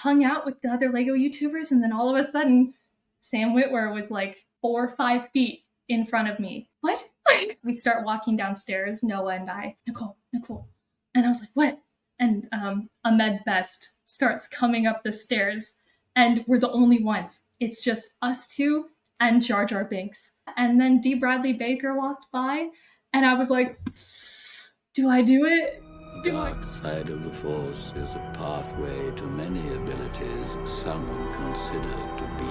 hung out with the other Lego YouTubers, and then all of a sudden, Sam Witwer was like 4 or 5 feet in front of me. What? We start walking downstairs, Noah and I. Nicole. And I was like, what? And Ahmed Best starts coming up the stairs, and we're the only ones. It's just us two and Jar Jar Binks. And then D. Bradley Baker walked by, and I was like, do I do it? The dark side of the Force is a pathway to many abilities some consider to be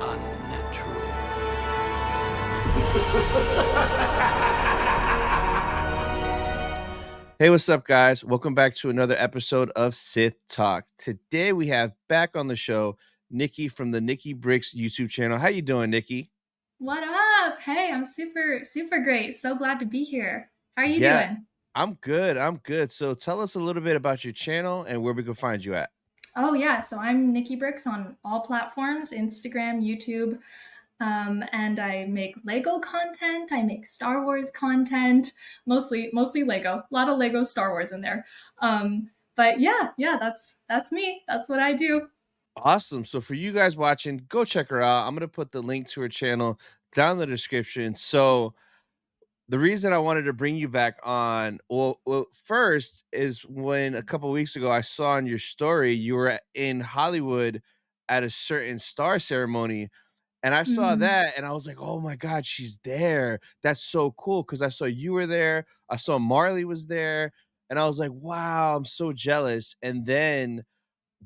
unnatural. Hey, what's up, guys? Welcome back to another episode of Sith Talk. Today we have back on the show Nicki from the Nicki Bricks YouTube channel. How you doing, Nicki? What up? Hey, I'm super great. So glad to be here. How are you Yeah, doing? I'm good. I'm good. So tell us a little bit about your channel and where we can find you at. Oh yeah, so I'm Nicki Bricks on all platforms, Instagram, YouTube, and I make Lego content. I make Star Wars content, mostly Lego. A lot of Lego Star Wars in there. But yeah, that's me. That's what I do. Awesome. So for you guys watching, go check her out. I'm going to put the link to her channel down in the description. So the reason I wanted to bring you back on, well, first is when a couple weeks ago I saw on your story you were in Hollywood at a certain star ceremony, and I saw Mm. that and I was like, "Oh my God, she's there! That's so cool!" Because I saw you were there, I saw Marley was there, and I was like, "Wow, I'm so jealous." And then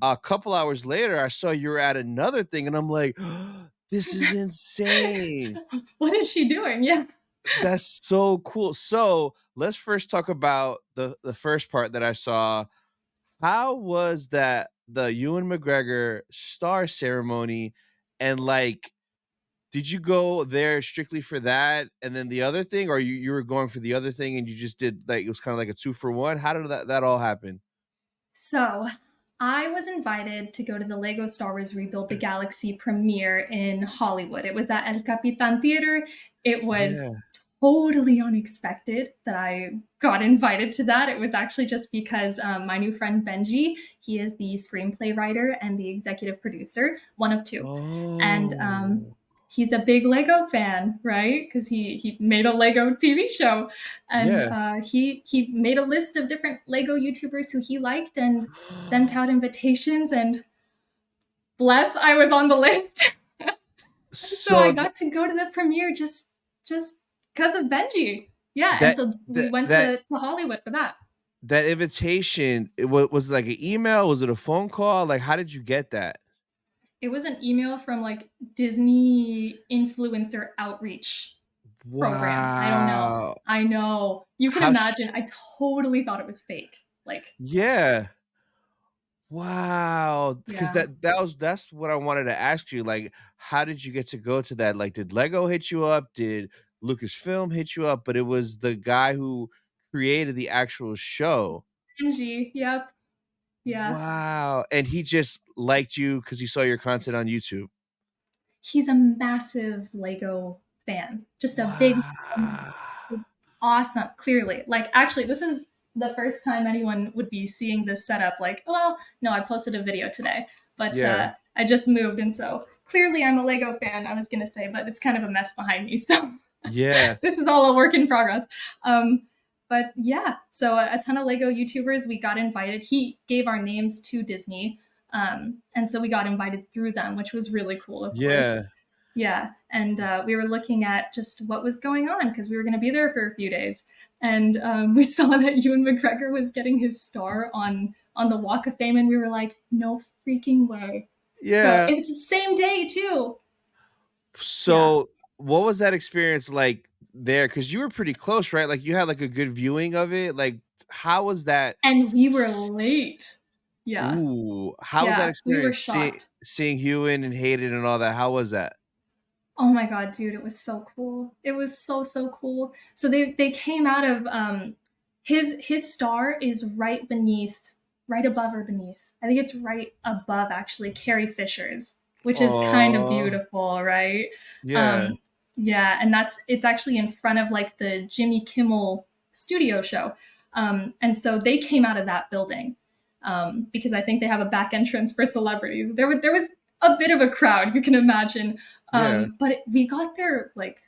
a couple hours later, I saw you were at another thing, and I'm like, "This is insane." What is she doing? Yeah. That's so cool. So let's first talk about the first part that I saw. How was that the Ewan McGregor Star Ceremony? And like, did you go there strictly for that and then the other thing, or you were going for the other thing and you just did like it was kind of like a 2 for 1? How did that all happen? So, I was invited to go to the Lego Star Wars Rebuild the Galaxy premiere in Hollywood. It was at El Capitan Theater. It was Yeah. totally unexpected that I got invited to that. It was actually just because my new friend Benji, he is the screenplay writer and the executive producer, one of two. And Oh. he's a big Lego fan, right? Because he made a Lego TV show, and Yeah. he made a list of different Lego YouTubers who he liked and sent out invitations. And bless, I was on the list, so I So got to go to the premiere just because of Benji. Yeah, and that so we that went that to Hollywood for that. that invitation, was it like an email? Was it a phone call? Like, how did you get that? It was an email from like Disney influencer outreach program. I don't know. Wow. I know. You can How imagine. sh I totally thought it was fake. Like, Yeah. Wow. Because yeah. that's what I wanted to ask you, like, how did you get to go to that? Like, did Lego hit you up? Did Lucasfilm hit you up? But it was the guy who created the actual show. Benji. Yep. Yeah. Wow, and he just liked you because he saw your content on YouTube? He's a massive Lego fan. Just a big, Wow. awesome, clearly. Like, actually, this is the first time anyone would be seeing this setup. Like, well, no, I posted a video today, but Yeah. I just moved. And so clearly I'm a Lego fan, I was going to say, but it's kind of a mess behind me. So Yeah. this is all a work in progress. Um, but yeah, so a ton of Lego YouTubers, we got invited. He gave our names to Disney. And so we got invited through them, which was really cool, of course. Yeah. Yeah, and we were looking at just what was going on because we were going to be there for a few days, and we saw that Ewan McGregor was getting his star on the Walk of Fame, and we were like, no freaking way. So Yeah. it's the same day too. Yeah, So, what was that experience like there? Because you were pretty close, right? Like, you had, like, a good viewing of it? Like, how was that and we were s late. Yeah, Ooh, how was that yeah, we were experience shocked. seeing Human and Hayden and all that? How was that? Oh my god, dude, it was so cool. It was so cool. So they came out of his star is right beneath, right above or beneath. I think it's right above actually Carrie Fisher's, which is kind of Oh, beautiful, right? yeah. Um yeah, and it's actually in front of like the Jimmy Kimmel studio show. And so they came out of that building. because I think they have a back entrance for celebrities. There was a bit of a crowd, you can imagine. Yeah. But we got there like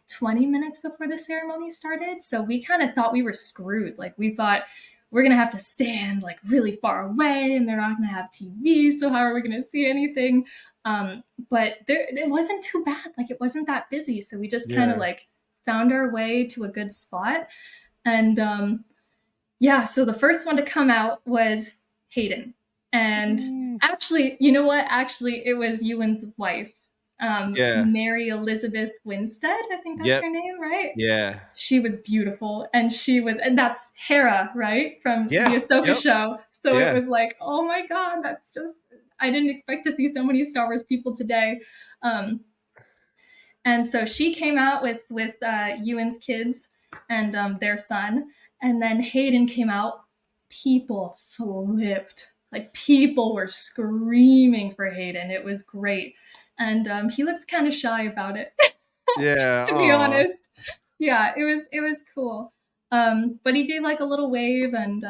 20 minutes before the ceremony started. So we kind of thought we were screwed. Like we thought we're going to have to stand like really far away and they're not going to have TV. So how are we going to see anything? But it wasn't too bad. Like it wasn't that busy. So we just kind of Yeah. like found our way to a good spot. And yeah, so the first one to come out was Hayden. And actually, you know what? Actually, it was Ewan's wife, Yeah. Mary Elizabeth Winstead. I think that's Yep. her name, right? Yeah. She was beautiful. And that's Hera, right? From the Yeah. Ahsoka Yep. show. So it Yeah. was like, oh my God, that's just, I didn't expect to see so many Star Wars people today. And so she came out with Ewan's kids and their son, and then Hayden came out. People flipped, like people were screaming for Hayden. It was great, and he looked kind of shy about it, Yeah. to be Aw. honest. Yeah, it was cool. But he gave like a little wave, and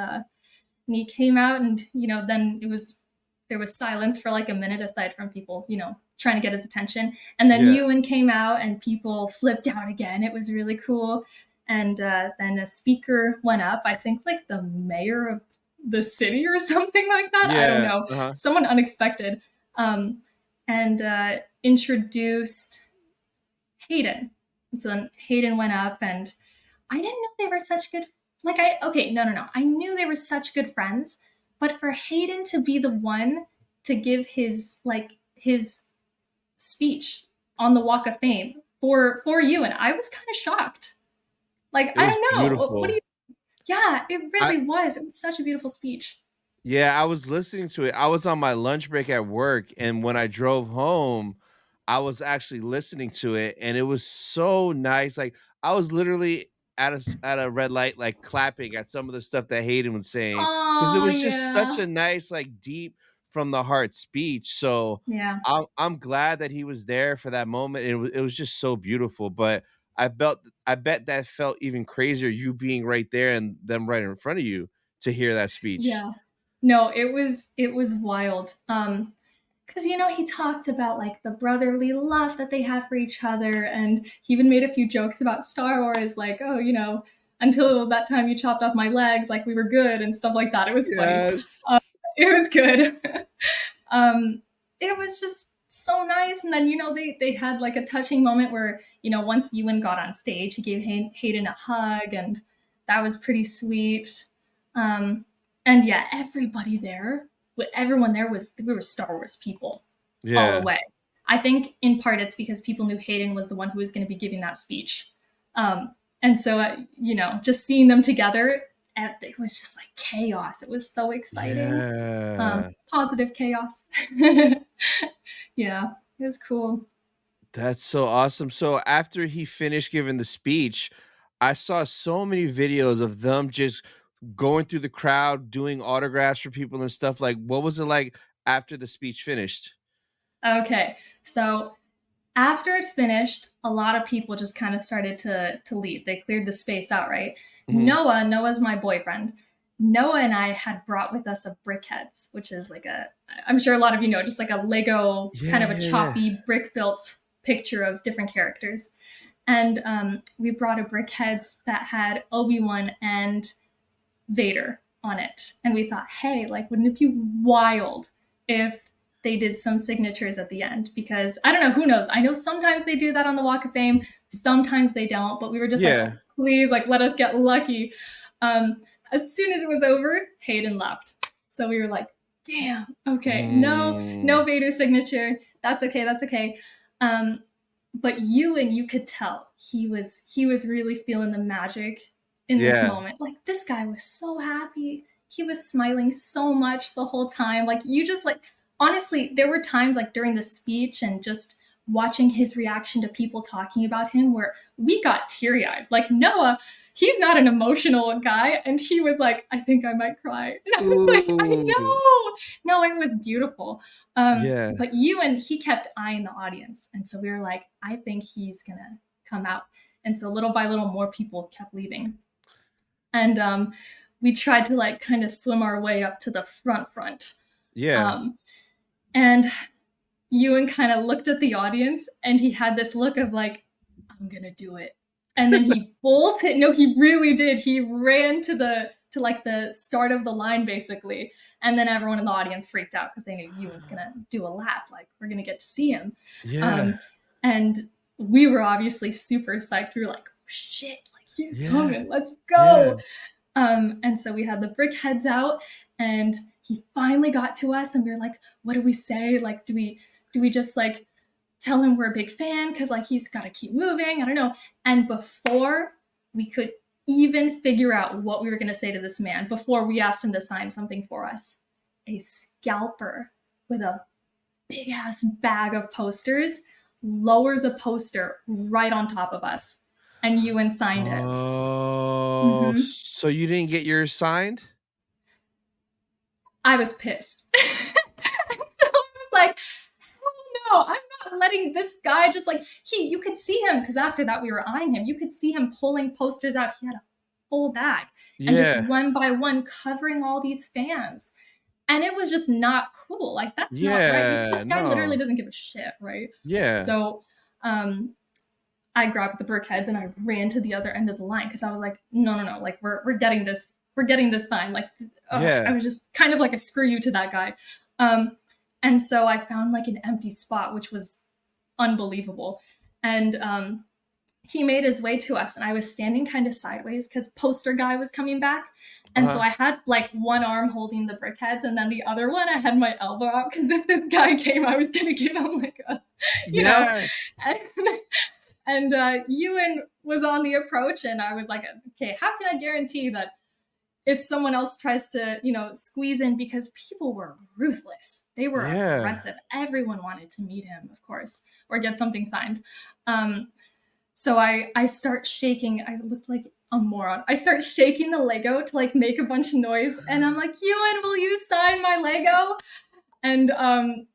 he came out, and then there was silence for like a minute aside from people trying to get his attention, and then Yeah. Ewan came out and people flipped out again. It was really cool. And then a speaker went up, I think like the mayor of the city or something like that, I don't Yeah. know, Uh-huh. someone unexpected, and introduced Hayden. So then Hayden went up, and I didn't know they were such good. Like okay, no. I knew they were such good friends, but for Hayden to be the one to give his speech on the Walk of Fame for you, and I was kind of shocked. Like It I was don't know, what do beautiful. you? Yeah, it I really was. It was such a beautiful speech. Yeah, I was listening to it. I was on my lunch break at work, and when I drove home, I was actually listening to it, and it was so nice. Like I was literally at a red light, like clapping at some of the stuff that Hayden was saying because it Oh was just such yeah, a nice, like deep from the heart speech. So yeah, I'm glad that he was there for that moment. It was just so beautiful. But I bet that felt even crazier you being right there and them right in front of you to hear that speech. yeah. No, it was wild. Because he talked about like the brotherly love that they have for each other, and he even made a few jokes about Star Wars, like, oh, until that time you chopped off my legs, like we were good and stuff like that. It was funny. Yes. It was good. um, it was just so nice, and then they had like a touching moment where once Ewan got on stage, he gave Hayden a hug, and that was pretty sweet. Um, and yeah, everyone there was we were Star Wars people all the Yeah. way. I think in part it's because people knew Hayden was the one who was going to be giving that speech, and so just seeing them together, it was just like chaos. It was so exciting, Yeah. positive chaos. Yeah, it was cool. That's so awesome. So after he finished giving the speech, I saw so many videos of them just going through the crowd, doing autographs for people and stuff. Like, what was it like after the speech finished? Okay, so after it finished, a lot of people just kind of started to leave. They cleared the space out, right? Mhm. Noah's my boyfriend. Noah and I had brought with us a brickheads, which is like I'm sure a lot of you know, just like a Lego kind Yeah, of a yeah, yeah. choppy brick built picture of different characters. And we brought a brickheads that had Obi-Wan and Vader on it. And we thought, hey, like, wouldn't it be wild if they did some signatures at the end? Because I don't know, who knows? I know sometimes they do that on the Walk of Fame, sometimes they don't, but we were just like, Yeah. oh, please, like, let us get lucky. As soon as it was over, Hayden left. So we were like, damn, okay, no Mm. Vader signature. That's okay, that's okay. But you could tell he was really feeling the magic in this Yeah. moment. Like this guy was so happy. He was smiling so much the whole time. Like you just like honestly, there were times like during the speech and just watching his reaction to people talking about him where we got teary-eyed. Like Noah, he's not an emotional guy, and he was like, I think I might cry. And I was like, I Ooh. know. No, it was beautiful. Yeah. But Ewan, he kept eyeing the audience. And so we were like, I think he's gonna come out. And so little by little more people kept leaving. And we tried to like kind of swim our way up to the front. Yeah. And Ewan kind of looked at the audience and he had this look of like, I'm gonna do it. And then he bolted. No, he really did. He ran to like the start of the line basically. And then everyone in the audience freaked out because they knew Ewan's gonna do a lap. Like, we're gonna get to see him. Yeah. And we were obviously super psyched. We were like, oh, shit, like he's coming. Let's go. And so we had the brick heads out and he finally got to us and we were like, what do we say? Like, do we just like tell him we're a big fan? Cause like he's gotta keep moving. I don't know. And before we could even figure out what we were gonna say to this man, before we asked him to sign something for us, a scalper with a big ass bag of posters lowers a poster right on top of us. And Ewan signed it. Oh, so you didn't get yours signed? I was pissed. So I was like, hell no, I'm not letting this guy just like, you could see him, because after that we were eyeing him. You could see him pulling posters out. He had a full bag and just one by one covering all these fans. And it was just not cool. Like, that's not right. This guy literally doesn't give a shit, right? Yeah. So I grabbed the brickheads and I ran to the other end of the line because I was like, no, like we're getting this. We're getting this sign. Like, I was just kind of like a screw you to that guy. And so I found like an empty spot, which was unbelievable. And he made his way to us and I was standing kind of sideways because poster guy was coming back. And so I had like one arm holding the brickheads and then the other one, I had my elbow out because if this guy came, I was going to give him like a, you know. And Ewan was on the approach and I was like, okay, how can I guarantee that if someone else tries to, squeeze in, because people were ruthless. They were aggressive. Everyone wanted to meet him, of course, or get something signed. So I start shaking. I looked like a moron. I start shaking the Lego to like make a bunch of noise. And I'm like, Ewan, will you sign my Lego? And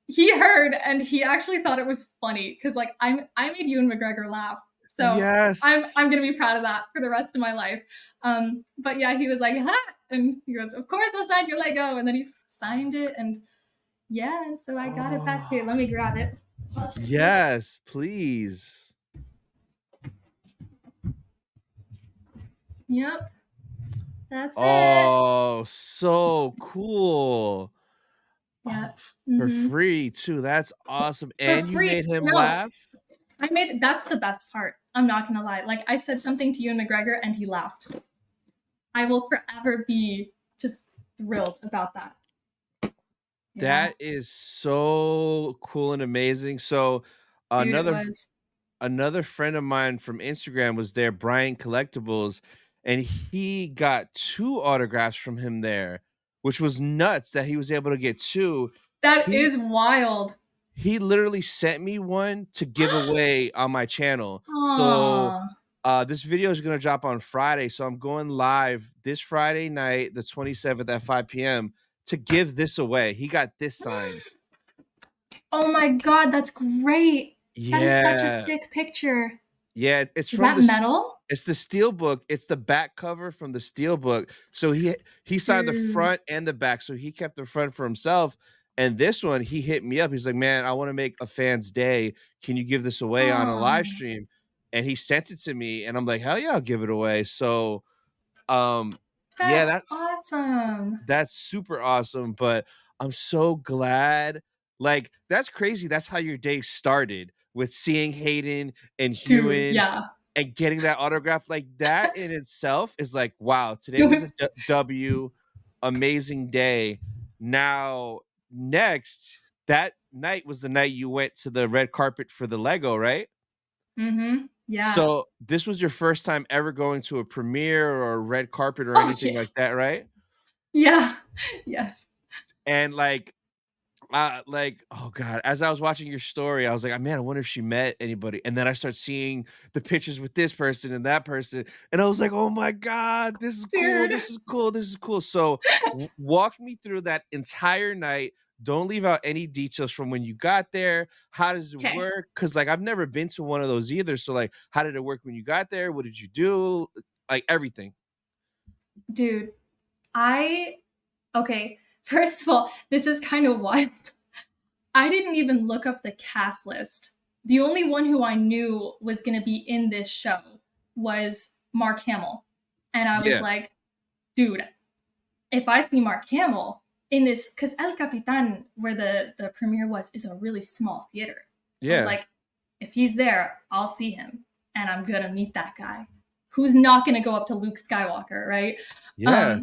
he heard and he actually thought it was funny because like I made Ewan McGregor laugh. So I'm gonna be proud of that for the rest of my life. But yeah, he was like, ha! And he goes, of course I'll sign your Lego. And then he signed it and yeah, so I got it back here. Let me grab it. Yes, please. Yep. That's it. Oh, so cool. Yeah. For free too. That's awesome. And you made him laugh? That's the best part. I'm not gonna lie. Like, I said something to Ewan McGregor and he laughed. I will forever be just thrilled about that. Yeah. That is so cool and amazing. So another friend of mine from Instagram was there, Brian Collectibles, and he got 2 autographs from him there, which was nuts that he was able to get 2. That is wild. He literally sent me one to give away on my channel. Aww. So this video is going to drop on Friday. So I'm going live this Friday night, the 27th at 5 p.m. to give this away. He got this signed. Oh my God, that's great. Yeah. That is such a sick picture. Yeah, it's is that metal? It's the Steelbook. It's the back cover from the Steelbook. So he signed the front and the back. So he kept the front for himself. And this one, he hit me up. He's like, man, I want to make a fan's day. Can you give this away on a live stream? And he sent it to me. And I'm like, hell yeah, I'll give it away. So that's awesome. That's super awesome. But I'm so glad. Like, that's crazy. That's how your day started, with seeing Hayden and Ewan and getting that autograph. Like, that in itself is like, wow, today was a W, amazing day. Now, next, that night was the night you went to the red carpet for the Lego, right? Yeah. So this was your first time ever going to a premiere or a red carpet or anything like that, right? Yeah. Yes. And like, oh God, as I was watching your story, I was like, man, I wonder if she met anybody. And then I start seeing the pictures with this person and that person. And I was like, oh my God, this is cool. This is cool. This is cool. So walk me through that entire night. Don't leave out any details from when you got there. How does it work? Because like, I've never been to one of those either. So like, how did it work when you got there? What did you do? Like, everything. Dude, Okay, first of all, this is kind of wild. I didn't even look up the cast list. The only one who I knew was going to be in this show was Mark Hamill. And I was Yeah. like, dude, if I see Mark Hamill in this, because El Capitan, where the premiere was, is a really small theater. I was Yeah. like, if he's there, I'll see him and I'm going to meet that guy. Who's not going to go up to Luke Skywalker, right? Yeah.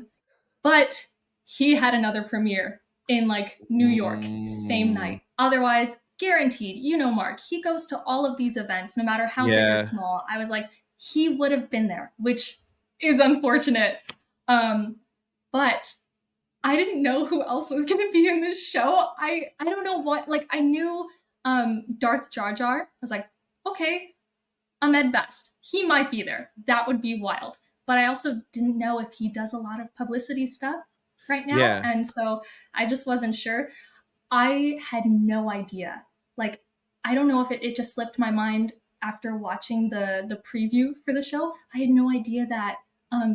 But he had another premiere in like New York, same night. Otherwise, guaranteed, you know, Mark, he goes to all of these events, no matter how big or Yeah. small. I was like, he would have been there, which is unfortunate. But I didn't know who else was going to be in this show. I don't know what, like, I knew Darth Jar Jar. I was like, okay, Ahmed Best. He might be there. That would be wild. But I also didn't know if he does a lot of publicity stuff right now. Yeah. And so I just wasn't sure. I had no idea. Like, I don't know if it just slipped my mind after watching the preview for the show. I had no idea that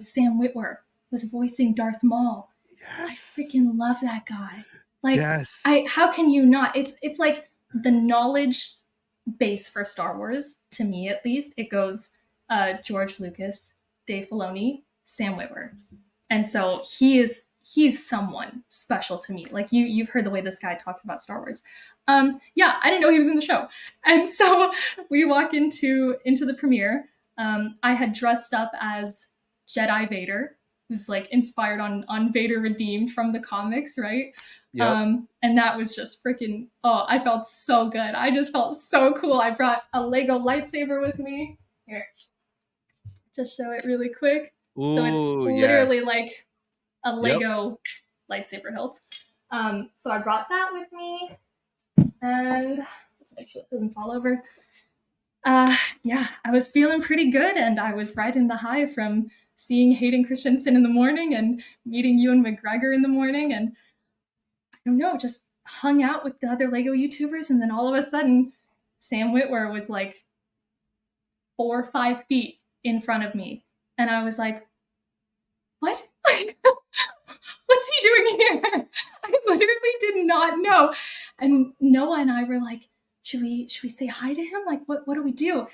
Sam Witwer was voicing Darth Maul. I freaking love that guy. Like, Yes. how can you not? It's like the knowledge base for Star Wars, to me at least. It goes George Lucas, Dave Filoni, Sam Witwer. And so he's someone special to me. Like you've heard the way this guy talks about Star Wars. Yeah, I didn't know he was in the show. And so we walk into the premiere. I had dressed up as Jedi Vader, who's like inspired on Vader Redeemed from the comics, right? Yep. And that was just freaking, I felt so good. I just felt so cool. I brought a Lego lightsaber with me. Here, just show it really quick. Ooh, So it's literally yes. like a Lego lightsaber hilt. So I brought that with me, and just make sure it doesn't fall over. Yeah, I was feeling pretty good, and I was riding the high from seeing Hayden Christensen in the morning and meeting Ewan McGregor in the morning, and I don't know, just hung out with the other Lego YouTubers, and then all of a sudden, Sam Witwer was like 4 or 5 feet in front of me, and I was like, what? What's he doing here? I literally did not know. And Noah and I were like, should we say hi to him? Like, what do we do?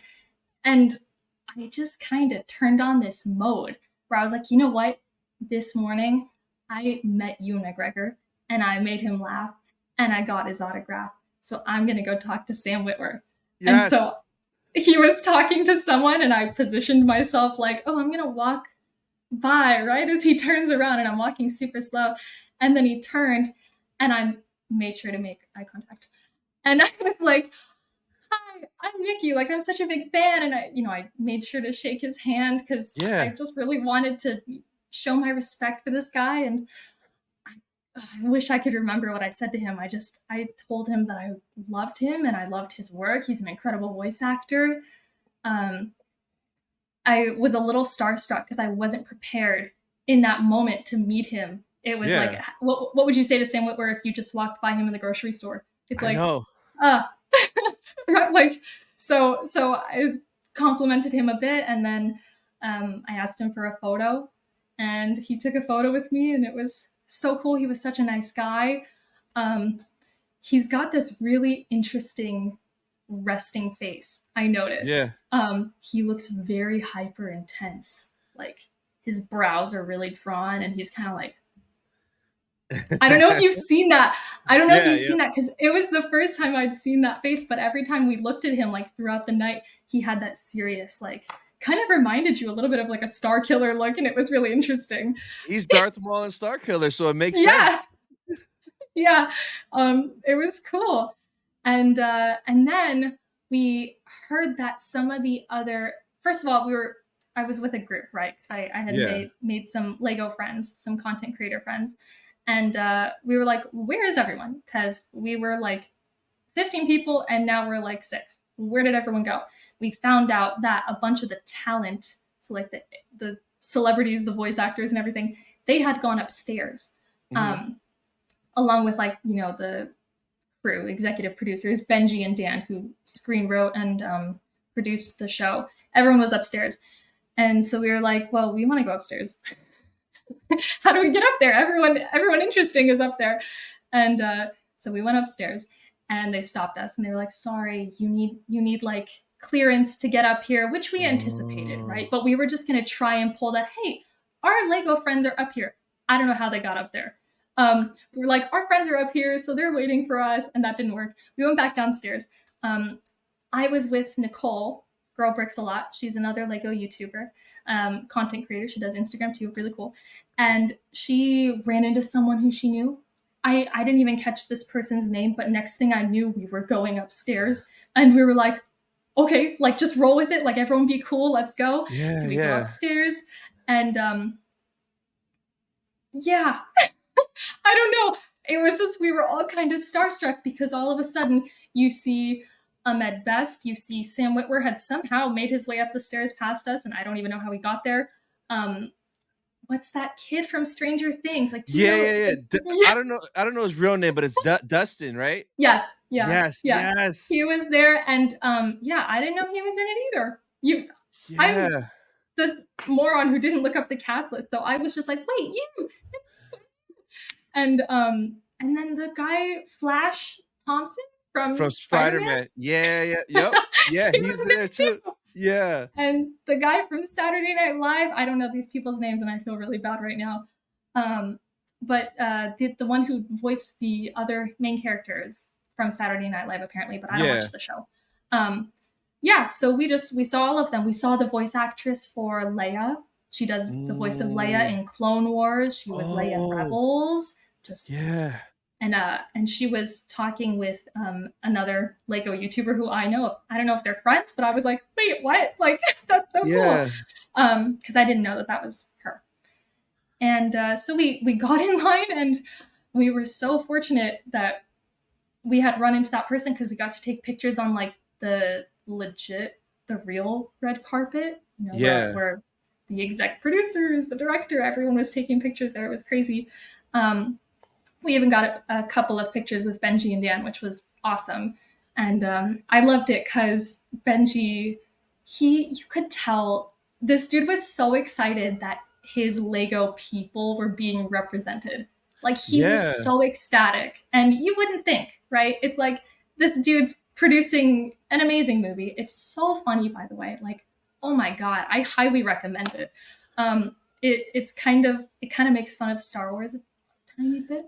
And I just kind of turned on this mode where I was like, you know what? This morning I met Ewan McGregor and I made him laugh and I got his autograph. So I'm gonna go talk to Sam Witwer. Yes. And so he was talking to someone and I positioned myself like, oh, I'm gonna walk by right as he turns around, and I'm walking super slow. And then he turned and I made sure to make eye contact. And I was like, hi, I'm Nicki. Like, I'm such a big fan. And I made sure to shake his hand because I just really wanted to show my respect for this guy. And I wish I could remember what I said to him. I told him that I loved him and I loved his work. He's an incredible voice actor. I was a little starstruck because I wasn't prepared in that moment to meet him. It was like, what would you say to Sam Witwer if you just walked by him in the grocery store? It's like, right, like, so I complimented him a bit, and then I asked him for a photo, and he took a photo with me, and it was so cool. He was such a nice guy. He's got this really interesting resting face, I noticed. He looks very hyper intense. Like his brows are really drawn and he's kind of like, I don't know if you've seen that. I don't know if you've seen that because it was the first time I'd seen that face, but every time we looked at him, like throughout the night, he had that serious, like, kind of reminded you a little bit of like a Star Killer look, and it was really interesting. He's Darth Maul and Star Killer, so it makes sense. Yeah. It was cool. And then we heard that some of the other, first of all, I was with a group, right? Because I had made some Lego friends, some content creator friends. And we were like, where is everyone? Because we were like 15 people and now we're like 6. Where did everyone go? We found out that a bunch of the talent, so like the celebrities, the voice actors and everything, they had gone upstairs. Along with like, the crew, executive producers, Benji and Dan, who screen wrote and produced the show. Everyone was upstairs. And so we were like, well, we want to go upstairs. how do we get up there? Everyone interesting is up there. And so we went upstairs and they stopped us and they were like, sorry, you need like clearance to get up here, which we anticipated, right? But we were just going to try and pull that, hey, our Lego friends are up here. I don't know how they got up there. We were like, our friends are up here, so they're waiting for us, and that didn't work. We went back downstairs. I was with Nicole, Girl Bricks a Lot. She's another Lego YouTuber, content creator. She does Instagram too, really cool. And she ran into someone who she knew. I didn't even catch this person's name, but next thing I knew, we were going upstairs, and we were like, okay, like just roll with it. Like everyone be cool, let's go. Yeah, so we go upstairs, and yeah. I don't know. It was just, we were all kind of starstruck because all of a sudden you see Ahmed Best, you see Sam Witwer had somehow made his way up the stairs past us, and I don't even know how he got there. What's that kid from Stranger Things? Like, yeah. I don't know his real name, but it's Dustin, right? Yes. Yes. He was there, and yeah, I didn't know he was in it either. I'm this moron who didn't look up the cast list, so I was just like, wait, you. And then the guy Flash Thompson from Spider-Man. Yeah, he's there too. Yeah. And the guy from Saturday Night Live, I don't know these people's names and I feel really bad right now. But the one who voiced the other main characters from Saturday Night Live apparently, but I don't watch the show. Yeah, so we saw all of them. We saw the voice actress for Leia. She does the voice of Leia in Clone Wars. She was Leia in Rebels. And she was talking with another Lego YouTuber who I know. I don't know if they're friends, but I was like, wait, what? Like, that's so cool. Because I didn't know that was her. And so we got in line, and we were so fortunate that we had run into that person because we got to take pictures on like the real red carpet. Where the exec producers, the director, everyone was taking pictures there. It was crazy. We even got a couple of pictures with Benji and Dan, which was awesome. And I loved it because Benji, you could tell this dude was so excited that his Lego people were being represented. Like he was so ecstatic. And you wouldn't think, right? It's like this dude's producing an amazing movie. It's so funny, by the way. Like, oh my God, I highly recommend it. It kind of makes fun of Star Wars a tiny bit.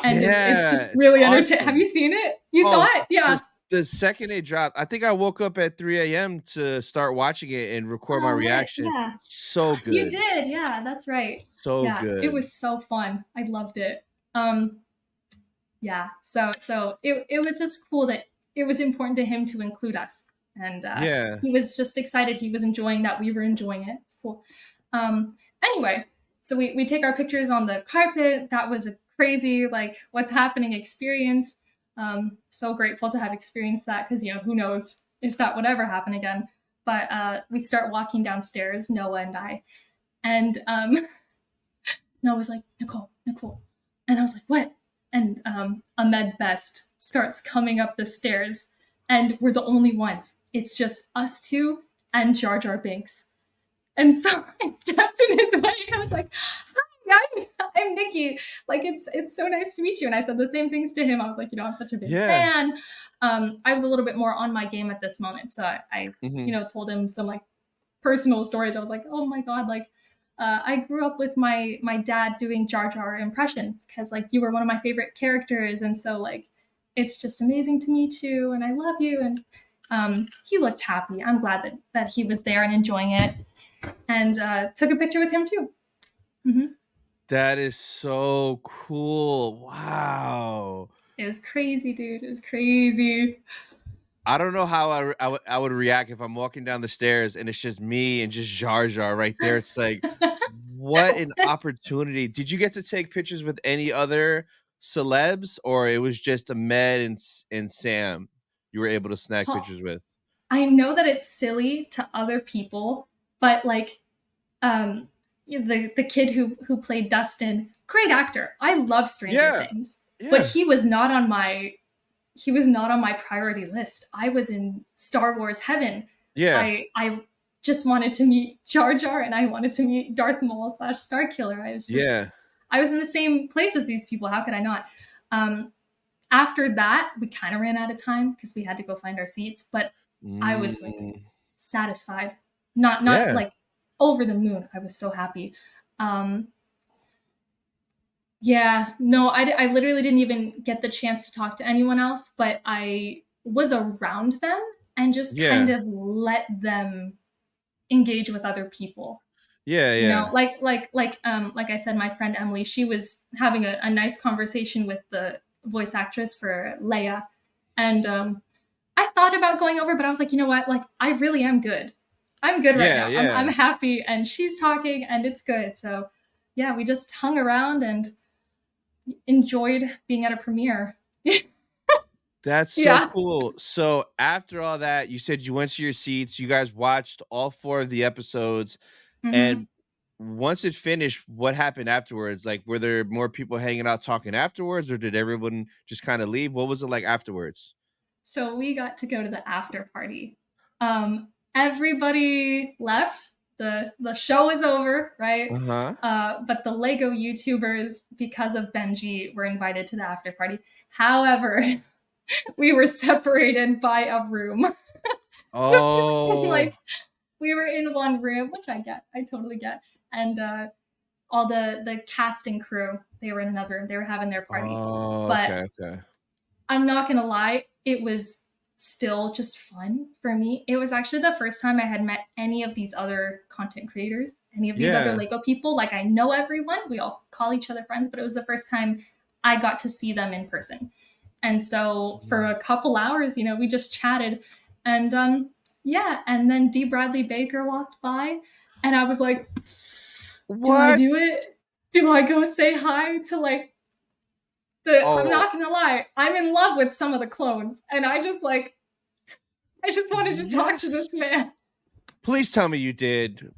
And it's just really entertaining. Have you seen it? You saw it? Yeah. The second it dropped, I think I woke up at 3 a.m. to start watching it and record my reaction. Yeah. So good. You did, yeah, that's right. So good. It was so fun. I loved it. Yeah. So it was just cool that it was important to him to include us. And he was just excited. He was enjoying that. We were enjoying it. It's cool. Anyway, so we take our pictures on the carpet. That was a crazy, like, what's happening experience. So grateful to have experienced that because, who knows if that would ever happen again. But we start walking downstairs, Noah and I. And Noah was like, Nicole. And I was like, what? And Ahmed Best starts coming up the stairs. And we're the only ones. It's just us two and Jar Jar Binks. And so I stepped in his way and I was like, hi, I'm Nicki. Like, it's so nice to meet you. And I said the same things to him. I was like, I'm such a big fan. I was a little bit more on my game at this moment. So I told him some like personal stories. I was like, oh my God, like, I grew up with my dad doing Jar Jar impressions because like you were one of my favorite characters. And so like, it's just amazing to meet you and I love you. And he looked happy. I'm glad that he was there and enjoying it. And took a picture with him too. Mm-hmm. That is so cool. Wow. It was crazy, dude. It was crazy. I don't know how I would react if I'm walking down the stairs and it's just me and just Jar Jar right there. It's like, what an opportunity. Did you get to take pictures with any other celebs, or it was just Ahmed and Sam you were able to snag pictures with? I know that it's silly to other people, but like the kid who played Dustin, great actor. I love Stranger Things. Yeah. But he was not on my priority list. I was in Star Wars heaven. Yeah. I just wanted to meet Jar Jar, and I wanted to meet Darth Maul / Starkiller. Yeah. I was in the same place as these people. How could I not? After that, we kind of ran out of time because we had to go find our seats, but I was like Mm, satisfied, not yeah. like over the moon. I was so happy. Yeah, no, I literally didn't even get the chance to talk to anyone else, but I was around them and just kind Yeah. of let them engage with other people. Yeah. You know, Yeah. like I said, my friend Emily, she was having a nice conversation with the voice actress for Leia, and I thought about going over, but I was like, you know what? Like, I really am good. I'm good right Yeah. now. I'm Yeah. happy, and she's talking, and it's good. So, yeah, we just hung around and enjoyed being at a premiere. That's so Yeah. cool. So after all that, you said you went to your seats, you guys watched all 4 of the episodes, Mm-hmm. and once it finished, what happened afterwards? Like, were there more people hanging out talking afterwards, or did everyone just kinda leave? What was it like afterwards? So we got to go to the after party. Everybody left. The show was over, right? Uh-huh. But the Lego YouTubers, because of Benji, were invited to the after party. However, we were separated by a room. Oh. Like we were in one room, which I get, I totally get, and all the casting crew, they were in another room. They were having their party, Oh, but okay, okay. I'm not gonna lie, it was still just fun for me. It was actually the first time I had met any of these other content creators, any of these other Yeah. Lego people. Like, I know everyone, we all call each other friends, but it was the first time I got to see them in person. And so for Mhm. a couple hours, you know, we just chatted, and yeah, and then D. Bradley Baker walked by, and I was like, do I What? do it? Do I go say hi to like I'm Oh, not gonna lie, I'm in love with some of the clones, and I just wanted to talk to this yes. man. Please tell me you did.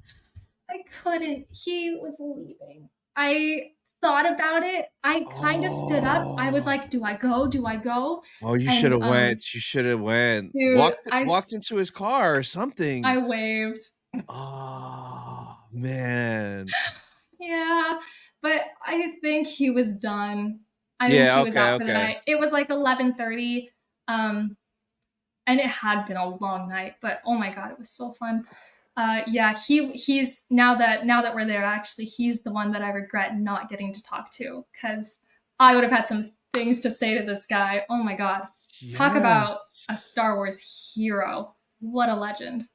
I couldn't. He was leaving. I thought about it. I kind of stood up. I was Oh. like, "Do I go? Do I go?" Oh, you And shoulda went, you shoulda went. dude, Walked into his car or something. I waved. Oh, man. Yeah, but I think he was done. I think Yeah, he was okay, out for the okay. night. It was like 11:30. Um, and it had been a long night, but oh my god, it was so fun. Yeah, he's now that we're there, actually, he's the one that I regret not getting to talk to, because I would have had some things to say to this guy. Oh my god, talk Yes. about a Star Wars hero! What a legend!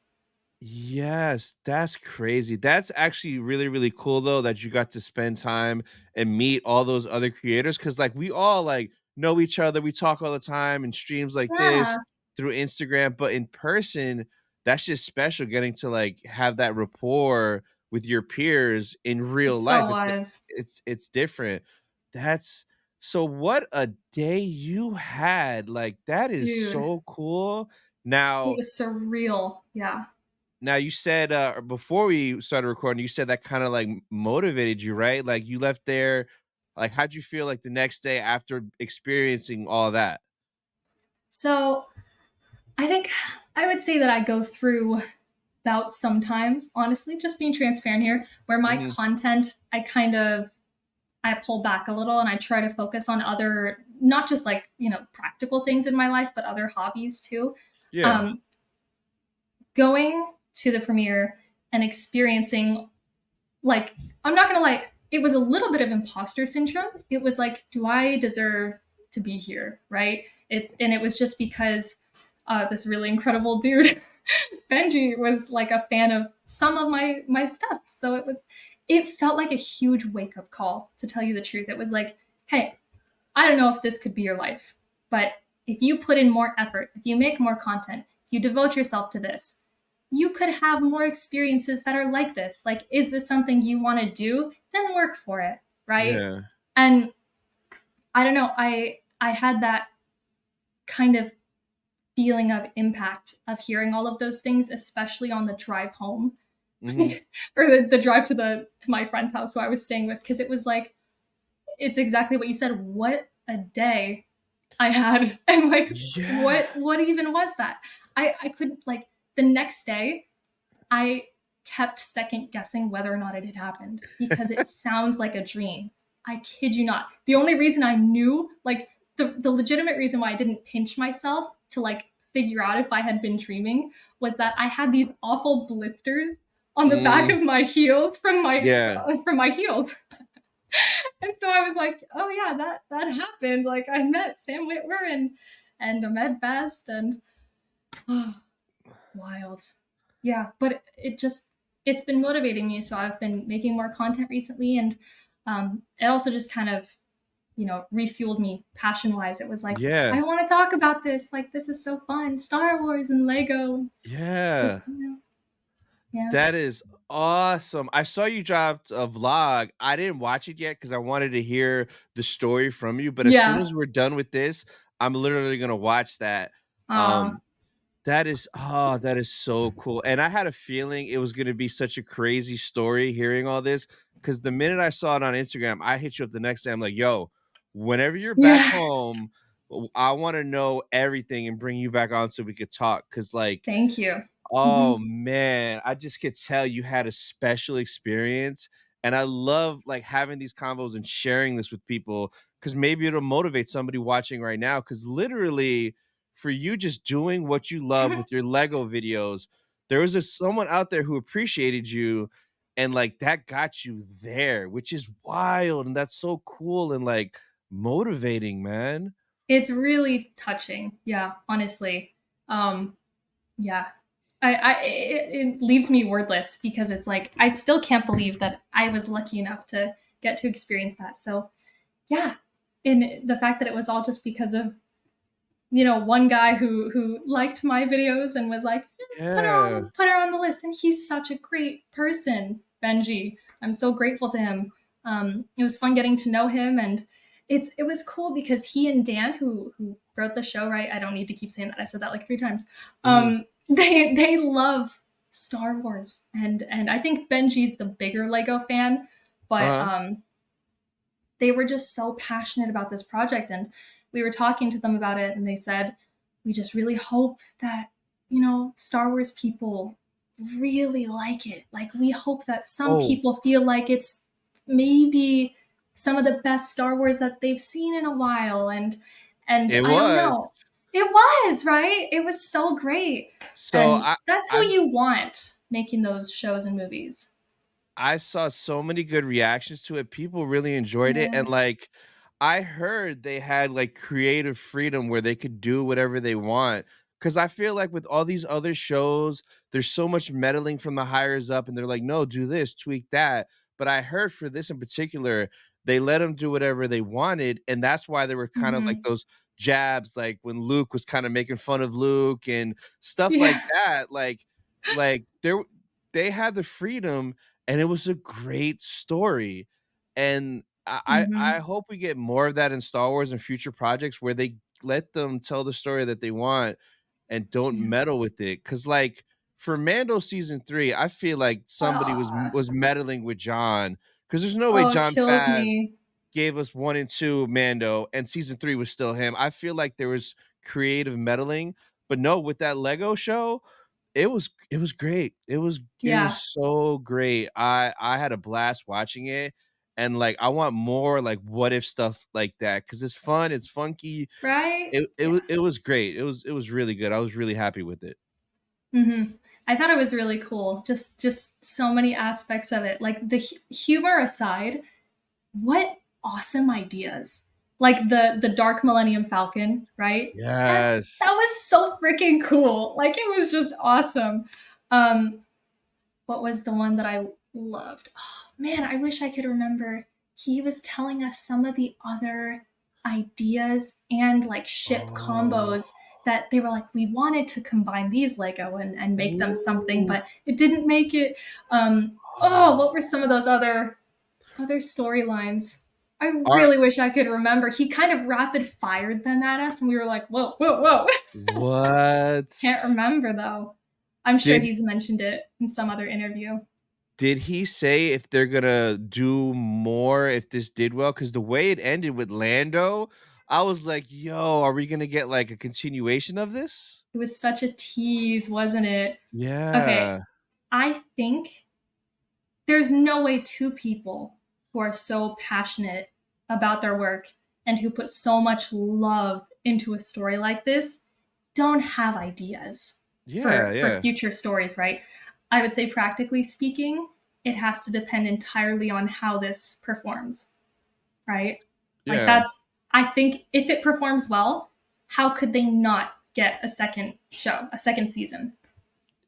Yes, that's crazy. That's actually really, really cool though that you got to spend time and meet all those other creators because like we all like know each other. We talk all the time in streams like Yeah, this through Instagram, but in person, that's just special getting to like have that rapport with your peers in it real life. so was, It's different. That's so what a day you had. Like that is dude. so cool. It Now was surreal. Yeah. now you said, before we started recording, you said that kinda, like, motivated you, right? Like, you left there like, how'd you feel, like, the next day after experiencing all that? So I think I would say that I go through bouts sometimes, honestly, just being transparent here, where my Mhm. content, I pull back a little and I try to focus on other, not just like, you know, practical things in my life, but other hobbies too. Yeah. Um, Going to the premiere and experiencing, like, I'm not gonna lie, it was a little bit of imposter syndrome. It was like, do I deserve to be here? Right? It was just because this really incredible dude, Benji, was like a fan of some of my stuff. So it felt like a huge wake up call, to tell you the truth. It was like, hey, I don't know if this could be your life, but if you put in more effort, if you make more content, if you devote yourself to this, you could have more experiences that are like this. Like, is this something you want to do? Then work for it, right? Yeah. And I don't know, I had that kind of feeling of impact of hearing all of those things, especially on the drive home, Mhm. or the drive to my friend's house who I was staying with, because it was like, it's exactly what you said. What a day I had, and like, Yeah. what even was that? I couldn't, like, the next day I kept second guessing whether or not it had happened because it sounds like a dream. I kid you not. The only reason I knew, like the legitimate reason why I didn't pinch myself to like figure out if I had been dreaming was that I had these awful blisters on the back of my heels from Yeah. my heels. And so I was like, oh yeah, that happened. Like I met Sam Witwer and Ahmed Best and oh, wild. Yeah, but it's been motivating me. So I've been making more content recently, and it also just kind of refueled me passion wise. It was like Yeah. I want to talk about this. Like this is so fun, Star Wars and Lego. Yeah. Just yeah. That is awesome. I saw you dropped a vlog. I didn't watch it yet because I wanted to hear the story from you. But as soon Yeah. as we're done with this, I'm literally gonna watch that. Uh, Um, that is so cool. And I had a feeling it was gonna be such a crazy story hearing all this. Because the minute I saw it on Instagram, I hit you up the next day. I'm like, yo, whenever you're back yeah. home, I want to know everything and bring you back on so we could talk. Cause like Thank you. oh Mm-hmm. man, I just could tell you had a special experience. And I love like having these convos and sharing this with people because maybe it'll motivate somebody watching right now. Because literally, for you just doing what you love with your Lego videos, there was someone out there who appreciated you and like that got you there, which is wild. And that's so cool and like motivating, man. It's really touching. Yeah, honestly. Um, yeah. It leaves me wordless because it's like I still can't believe that I was lucky enough to get to experience that. So yeah, and the fact that it was all just because of one guy who liked my videos and was like, Yeah. put her on the list, and he's such a great person, Benji. I'm so grateful to him. It was fun getting to know him, and it was cool because he and Dan, who wrote the show, right? I don't need to keep saying that. I've said that like 3 times. Mhm. They love Star Wars, and I think Benji's the bigger Lego fan, but Uh-huh. they were just so passionate about this project, and we were talking to them about it, and they said, we just really hope that Star Wars people really like it. Like we hope that some Oh, people feel like it's maybe some of the best Star Wars that they've seen in a while, and it I don't was. know. It was, right? It was so great. So And that's who I've you want making those shows and movies. I saw so many good reactions to it. People really enjoyed it, Yeah. and, like, I heard they had, like, creative freedom where they could do whatever they want. Because I feel like with all these other shows, there's so much meddling from the hires up, and they're like, "No, do this, tweak that." But I heard for this in particular, they let them do whatever they wanted, and that's why there were kind of like Hmm. those jabs, like when Luke was kinda making fun of Luke and stuff like Yeah. that, like, they had the freedom and it was a great story. And I Hmm. hope we get more of that in Star Wars and future projects where they let them tell the story that they want and don't Yeah. meddle with it. Cause like for Mando season 3, I feel like somebody Oh, was meddling with John. Cause there's no way oh, it John kills Fad me. gave us 1 and 2 Mando and season 3 was still him. I feel like there was creative meddling, but no, with that Lego show, it was great. It was Yeah. so great. I had a blast watching it, and, like, I want more, like, what if stuff like that because it's fun, it's funky. Right? Yeah. It was great. It was really good. I was really happy with it. Hmm. I thought it was really cool. Just so many aspects of it. Like the humor aside, what awesome ideas. Like the Dark Millennium Falcon, right? That Yes. was so freaking cool. Like it was just awesome. Um what was the one that I loved? Oh, man, I wish I could remember. He was telling us some of the other ideas and like ship Oh. combos that they were like, we wanted to combine these Lego and make them something, Ooh. but it didn't make it. Oh, Oh. what were some of those other storylines? I Are really wish I could remember. He kind of rapid fired them at us, and we were like, whoa, whoa, whoa. what? Can't remember though. I'm sure Did he's mentioned it in some other interview. did he say if they're gonna do more if this did well? Because the way it ended with Lando, I was like, "Yo, are we gonna get, like, a continuation of this?" It was such a tease, wasn't it? Okay, Yeah. I think there's no way two people who are so passionate about their work and who put so much love into a story like this don't have ideas Yeah, for yeah, future stories, right? I would say, practically speaking, it has to depend entirely on how this performs, right? Like, yeah. that's, I think if it performs well, how could they not get a second show, a second season?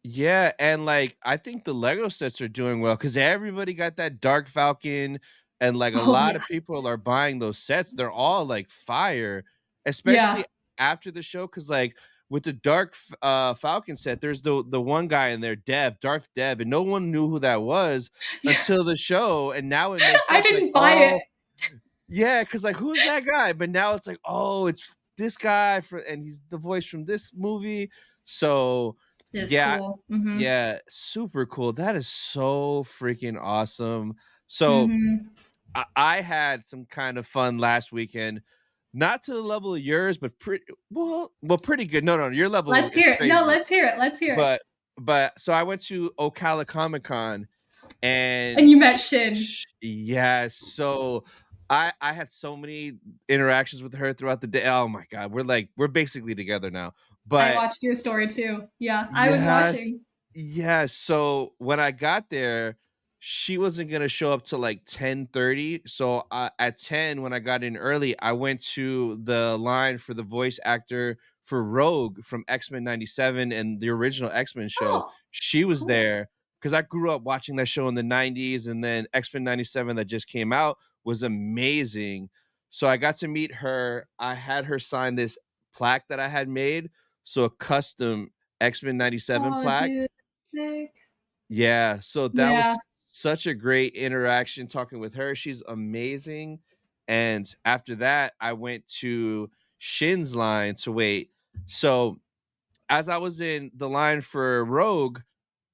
Yeah, and, like, I think the Lego sets are doing well because everybody got that Dark Falcon, and, like, a Oh, lot yeah. of people are buying those sets. They're all, like, fire, especially Yeah. after the show. Because like, with the Falcon set, there's the one guy in there, Darth Dev, and no one knew who that was Yeah. until the show, and now it makes I sense, like, didn't buy it. "Oh" yeah, because like, "Who's that guy?" But now it's like, "Oh, it's this guy for and he's the voice from this movie." So, It is yeah, cool. Mm-hmm. yeah, super cool. That is so freaking awesome. So Mm-hmm. I had some kind of fun last weekend, not to the level of yours, but pretty good. No, no, your level Let's is hear it. No, crazy. let's hear it. Let's hear it. But so I went to Ocala Comic Con And and you met Shin. yes, so I had so many interactions with her throughout the day. Oh my god, we're basically together now. I But watched your story too. Yeah, I was yes. watching. Yes, so when I got there, she wasn't gonna show up till, like, 10:30, so, at 10, when I got in early, I went to the line for the voice actor for Rogue from X-Men '97 and the original X-Men show. Oh, She was cool. there because I grew up watching that show in the '90s, and then X-Men '97 that just came out was amazing. So I got to meet her. I had her sign this plaque that I had made, so a custom X-Men '97 Oh, plaque. dude. Sick. Yeah, so that Yeah. was such a great interaction talking with her. She's amazing. And after that, I went to Shin's line to wait. So as I was in the line for Rogue,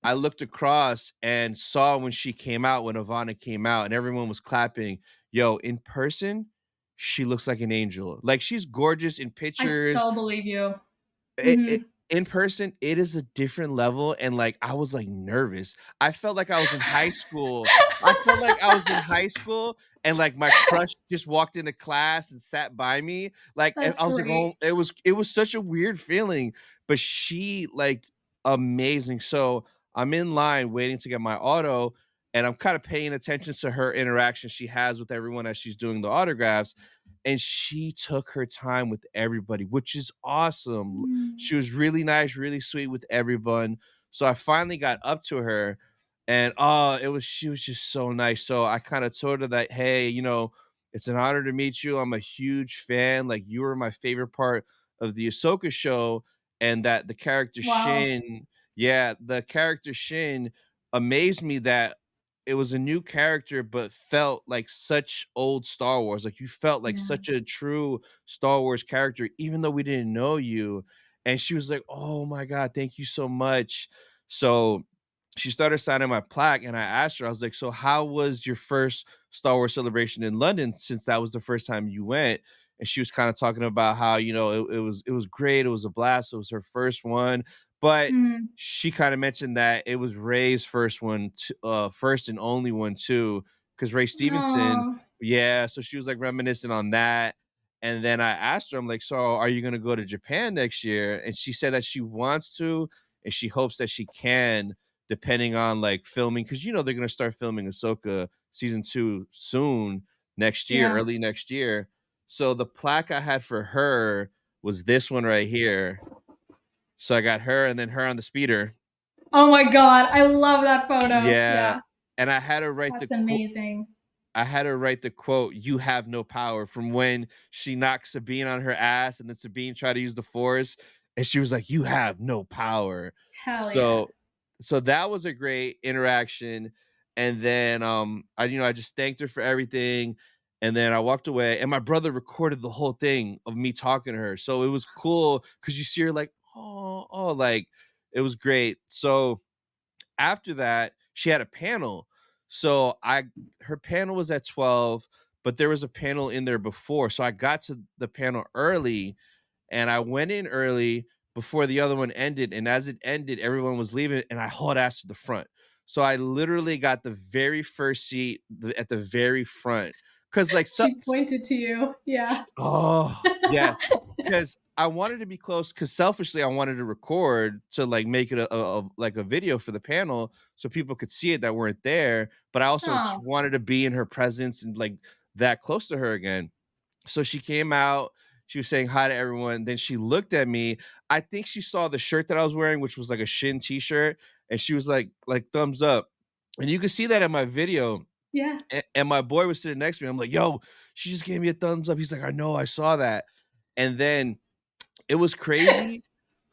I looked across and saw when she came out, when Ivana came out, and everyone was clapping. Yo, in person, she looks like an angel. Like, she's gorgeous in I pictures. so believe you. It Mm-hmm. in person, it is a different level, and, like, I was, like, nervous. I felt like I was in high school. I felt like I was in high school, and, like, my crush just walked into class and sat by me, like, and That's I was like, "Oh," great. it was such a weird feeling, but she, like, amazing. So, I'm in line waiting to get my auto, and I'm kinda paying attention to her interaction she has with everyone as she's doing the autographs, and she took her time with everybody, which is awesome. Mm. She was really nice, really sweet with everyone. So I finally got up to her and she was just so nice. So I kind of told her that, hey, it's an honor to meet you. I'm a huge fan. Like, you were my favorite part of the Ahsoka show, and that the character Wow. Shin, yeah, the character Shin amazed me that it was a new character, but felt like such old Star Wars. Like, you felt like Yeah. such a true Star Wars character, even though we didn't know you. And she was like, "Oh my god, thank you so much." So she started signing my plaque, and I asked her, I was like, "So how was your first Star Wars celebration in London, since that was the first time you went?" And she was kind of talking about how, it was great, it was a blast, it was her first one. But Mm. she kind of mentioned that it was Ray's first one, first and only one too, because Ray Stevenson, Oh, yeah. So she was like reminiscing on that, and then I asked her, I'm like, "So are you gonna go to Japan next year?" And she said that she wants to, and she hopes that she can, depending on like filming, because they're gonna start filming Ahsoka season 2 soon next year, yeah. early next year. So the plaque I had for her was this one right here. So I got her and then her on the speeder. Oh my God. I love that photo. Yeah, Yeah. and That's amazing. I had her write the quote, "You have no power," from when she knocked Sabine on her ass, and then Sabine tried to use the Force, and she was like, "You have no power." Hell yeah. So that was a great interaction, and then, I just thanked her for everything, and then I walked away, and my brother recorded the whole thing of me talking to her, so it was cool because you see her like, "Oh, oh," like, it was great. So after that, she had a panel. So I her panel was at 12, but there was a panel in there before. So I got to the panel early, and I went in early before the other one ended. And as it ended, everyone was leaving, and I hauled ass to the front. So I literally got the very first seat at the very front. Cause like She pointed to you. Yeah. oh yes, because I wanted to be close. Cause selfishly I wanted to record to like make it like a video for the panel so people could see it that weren't there. But I also just Oh, wanted to be in her presence and like that close to her again. So she came out, she was saying hi to everyone. Then she looked at me. I think she saw the shirt that I was wearing, which was like a Shin t-shirt, and she was like thumbs up. And you can see that in my video. yeah. And my boy was sitting next to me. I'm like, yo, she just gave me a thumbs up. He's like, I know, I saw that. And then it was crazy.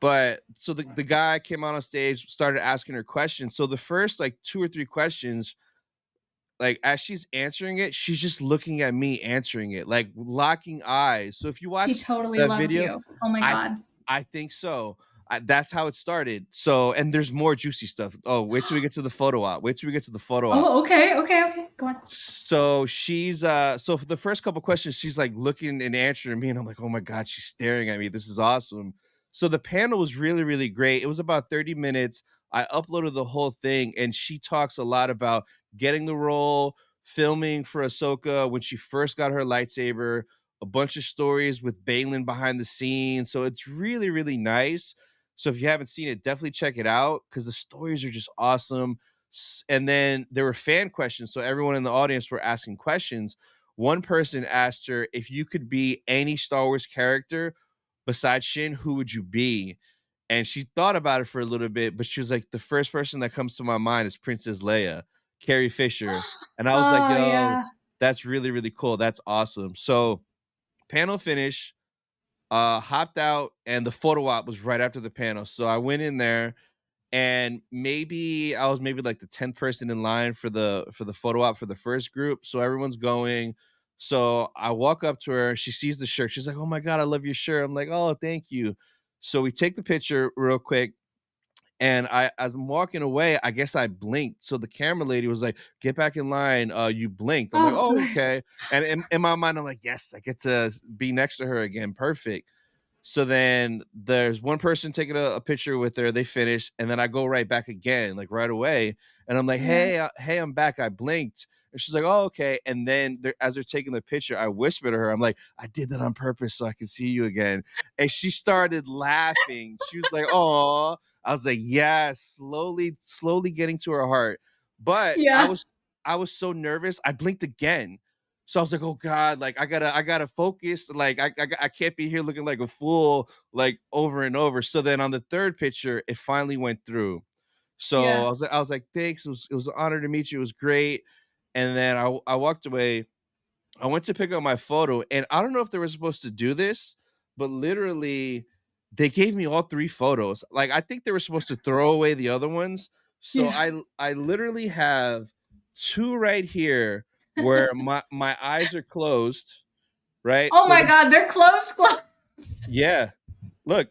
But so the guy came out on stage, started asking her questions. So the first like 2 or 3 questions, like as she's answering it, she's just looking at me answering it, like locking eyes. So if you She watch totally that loves video, you. Oh my I God. I think so. That's how it started. So, and there's more juicy stuff. Oh, wait till we get to the photo op. Wait till we get to the photo op. Oh, okay. Okay. Okay. Go on. So she's so for the first couple questions, she's like looking and answering me, and I'm like, oh my God, she's staring at me. This is awesome. So the panel was really, really great. It was about 30 minutes. I uploaded the whole thing, and she talks a lot about getting the role, filming for Ahsoka when she first got her lightsaber, a bunch of stories with Balin behind the scenes. So it's really, really nice. So if you haven't seen it, definitely check it out because the stories are just awesome. And then there were fan questions, so everyone in the audience were asking questions. One person asked her, if you could be any Star Wars character besides Shin, who would you be? And she thought about it for a little bit, but she was like, the first person that comes to my mind is Princess Leia, Carrie Fisher. And I was like, Oh, yo, yeah. that's really, really cool. That's awesome. So panel finish, hopped out, and the photo op was right after the panel. So I went in there, and maybe I was maybe like the 10th person in line for the photo op for the first group. So everyone's going. So I walk up to her, she sees the shirt. She's like, "Oh my God, I love your shirt." I'm like, "Oh, thank you." So we take the picture real quick. And as I'm walking away, I guess I blinked. So the camera lady was like, "Get back in line. You blinked." I'm like, Oh, "Oh, good. okay." And in my mind, I'm like, "Yes, I get to be next to her again. Perfect." So then there's one person taking a picture with her. They finish, and then I go right back again, like right away. And I'm like, Yeah. "Hey, hey, I'm back. I blinked." And she's like, "Oh, okay." And then as they're taking the picture, I whisper to her, I'm like, "I did that on purpose so I can see you again." And she started laughing. She was like, "Oh." I was like, "Yeah," slowly getting to her heart. But Yeah. I was so nervous. I blinked again. So I was like, "Oh God, like I gotta focus. Like I can't be here looking like a fool, like over and over." So then on the third picture, it finally went through. So Yeah. I was like, "Thanks. It was an honor to meet you. It was great." And then I walked away. I went to pick up my photo, and I don't know if they were supposed to do this, but literally they gave me all 3 photos. Like I think they were supposed to throw away the other ones. So Yeah. I literally have 2 right here where my eyes are closed, right? Oh So my there's God. They're closed. Closed. yeah, look,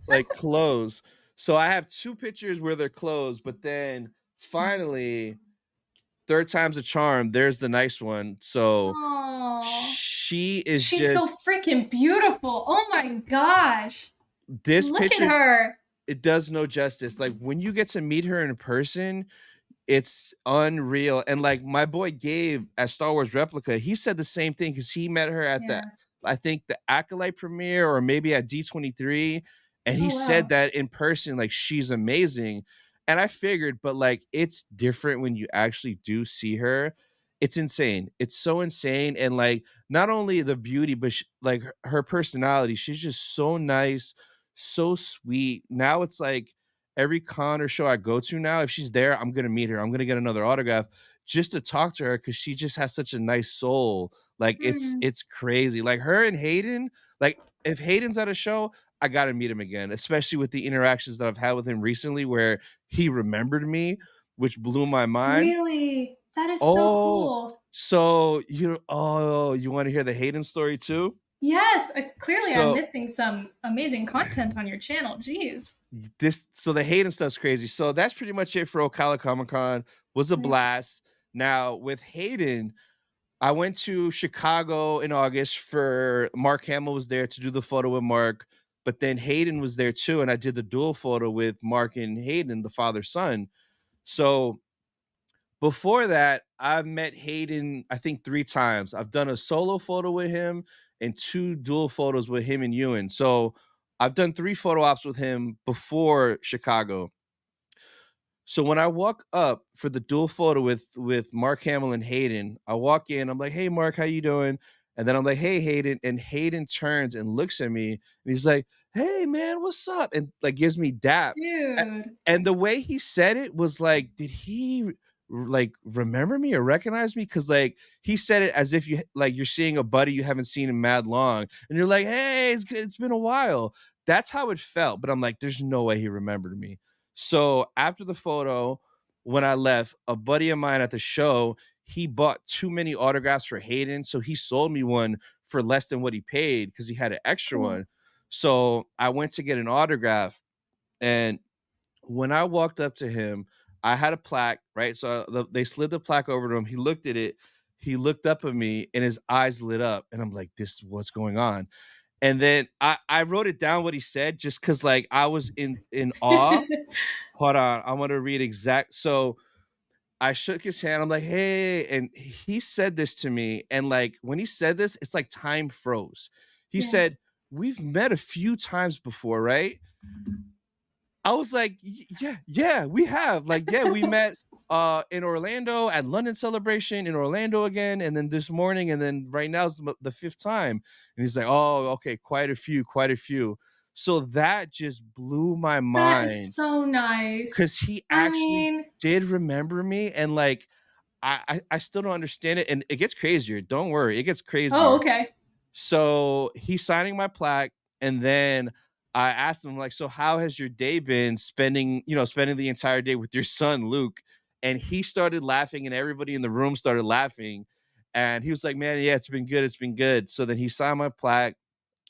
like closed. So I have 2 pictures where they're closed, but then finally, third time's a charm. There's the nice one. So Oh, she is she's so just freaking beautiful. Oh my gosh. this Look at picture, her. it does no justice. Like when you get to meet her in person, it's unreal. And like my boy Gabe at Star Wars Replica, he said the same thing because he met her at the, Yeah. I think the Acolyte premiere or maybe at D23. And he Oh, said wow. that in person, like she's amazing. And I figured, but like it's different when you actually do see her. It's insane. It's so insane. And like not only the beauty, but like her personality, she's just so nice, so sweet. Now it's like every con or show I go to now, if she's there, I'm gonna meet her. I'm gonna get another autograph just to talk to her because she just has such a nice soul. Like Hmm. it's crazy. Like her and Hayden, like if Hayden's at a show, I gotta meet him again, especially with the interactions that I've had with him recently where he remembered me, which blew my mind. Really? That is so Oh, cool. so you want to hear the Hayden story too? Yes. Clearly, I'm So missing some amazing content on your channel. Jeez. so the Hayden stuff's crazy. So that's pretty much it for Ocala Comic Con. Was a Yeah. blast. Now with Hayden, I went to Chicago in August for Mark Hamill was there to do the photo with Mark, but then Hayden was there too, and I did the dual photo with Mark and Hayden, the father son. So Before that, I've met Hayden, I think 3 times. I've done a solo photo with him and 2 dual photos with him and Ewan. So I've done 3 photo ops with him before Chicago. So when I walk up for the dual photo with Mark Hamill and Hayden, I walk in, I'm like, "Hey Mark, how you doing?" And then I'm like, "Hey Hayden," and Hayden turns and looks at me and he's like, "Hey man, what's up?" And like gives me dap. Dude. And the way he said it was like, did he like remember me or recognize me? Cause like he said it as if you like you're seeing a buddy you haven't seen in mad long, and you're like, "Hey, it's good, it's been a while." That's how it felt. But I'm like, there's no way he remembered me. So after the photo, when I left, a buddy of mine at the show, he bought too many autographs for Hayden. So he sold me one for less than what he paid because he had an extra Cool. one. So I went to get an autograph, and when I walked up to him, I had a plaque, right? So they slid the plaque over to him. He looked at it. He looked up at me and his eyes lit up. And I'm like, this, what's going on? And then I wrote it down what he said just because like I was in awe. Hold on. I want to read exact. So I shook his hand. I'm like, hey. And he said this to me. And like when he said this, it's like time froze. He Yeah. said, we've met a few times before, right? I was like, yeah, we have. Like, yeah, we met in Orlando at London Celebration, in Orlando again, and then this morning, and then right now is the 5th time." And he's like, "Oh, okay, quite a few, quite a few." So that just blew my That is mind so nice. because he I actually mean, did remember me, and like I still don't understand it, and it gets crazier. Don't worry, it gets oh, crazier. okay. So he's signing my plaque, and then I asked him, like, so how has your day been spending the entire day with your son, Luke? And he started laughing, and everybody in the room started laughing. And he was like, man, yeah, it's been good. It's been good. So then he signed my plaque.